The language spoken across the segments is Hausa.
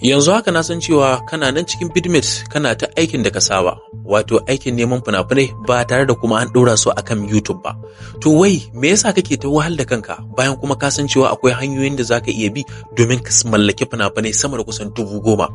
Yanzu haka na san cewa kana nan cikin Bidmet kana ta aikin da ka saba, wato aikin neman fina-finai ba tare da kuma an ɗora su akan YouTube ba. To wai me yasa kake ta wahal da kanka bayan kuma ka san cewa akwai hanyoyin da zaka iya bi domin ka mallaki fina-finai sama da kusan 10,000?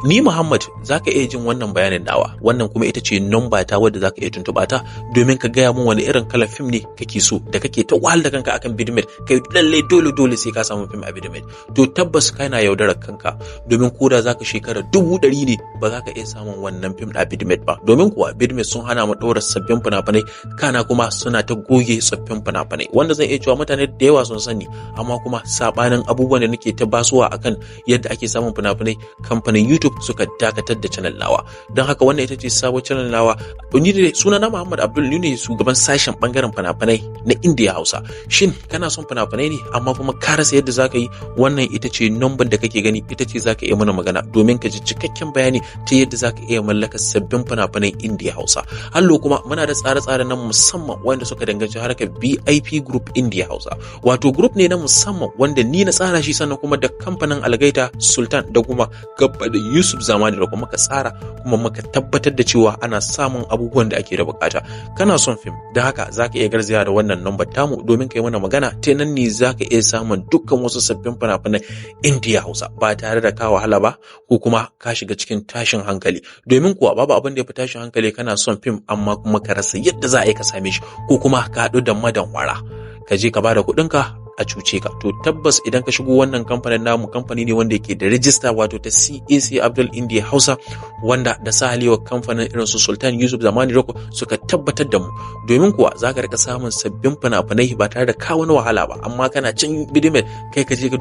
Ni Muhammad zaka iya jin wannan bayanin nawa, wannan kuma ita ce number ta wadda zaka iya tuntuɓa ta domin ka gaya min wani irin kalar fim ne kake so da kake ta wahal da kanka akan Bidmet, kai lalle dole sai ka samu fim a Bidmet. To tabbas kana yaudarar kanka domin koda zaka shekara 100 ne ba za ka iya samun wannan fim a Bidmet ba, domin kuwa Bidmet sun hana mu ɗora sabbin fina-finai, kana kuma suna ta goge tsoffin fina-finai wanda zan iya cewa mutane da yawa sun sani, amma kuma sabanin abubuwan da nake ta basuwa akan yadda ake samun fina-finai, kamfanin YouTube suka dakatar da channel nawa. Don haka wannan ita ce sabon channel nawa. Ni da sunana Muhammad Abdul, ni ne shugaban sashen bangaren fina-finai na India Hausa. Shin kana son fina-finai ne amma kuma ka rasa yadda zaka yi? Wannan ita ce number da kake gani, ita ce zaka iya mana magana domin ka ji cikakken bayani ta yadda zaka iya mallaka sabbin fina-finan India Hausa. Hallo kuma muna da tsare-tsare na musamman wanda suka danganci harkar BIP Group India Hausa. Wato group ne na musamman wanda ni na tsara shi, sannan kuma da kamfanin Algaita Sultan da kuma Gabba da Yusuf Zamani da kuma ka tsara, kuma muka tabbatar da cewa ana samun abubuwan da ake da bukata. Kana son fim, da haka zaka iya garzaya da wannan number tamu domin kai mana magana, ta nan ne zaka iya samun dukkan wasu sabbin fina-finan India Hausa ba tare da ka wahala ba ko kuma ka shiga cikin tashin hankali. Domin kuwa babu abin da ya fi tashin hankali kana son fim amma kuma ka rasa yadda za a yi ka same shi, ko kuma ka haɗu da madanwara ka je ka bada kuɗinka a cuce ka. To tabbas idan ka shigo wannan kamfanin namu, kamfani ne wanda yake da rijista wato ta CAC Abdul India Hausa, wanda da sahalewa kamfanin irin su Sultan Yusuf Zamani Roko suka tabbatar da mu. Domin kuwa za ka rika samun sabbin fina-finai ba tare da ka wani wahala ba, amma kana cin Bidmet kai ka je ka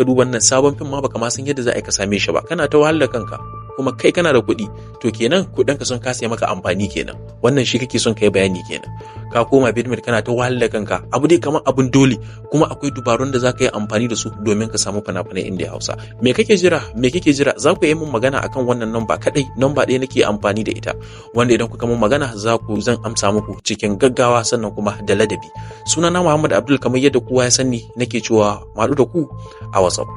duba nan sabon fim ma baka ma san yadda za a yi ka same shi ba, kana ta wahala kanka kuma kai kana da kuɗi, to kenan kuɗinka sun kasa maka amfani kenan. Wannan shi kake son kai bayani kenan. Ka koma Bidmet kana ta wahala kanka, abu dai kamar abun dole, kuma akwai dubarun da zaka yi amfani da su domin ka samu fina-finai India Hausa. Me kake jira? Za ku yi min magana akan wannan namba kadai, namba ɗaya nake amfani da ita, wanda idan kuka min magana zan amsa muku cikin gaggawa sannan kuma da ladabi. Sunana Muhammad Abdul, kamar yadda kowa ya sani nake cewa mu haɗu da ku a WhatsApp.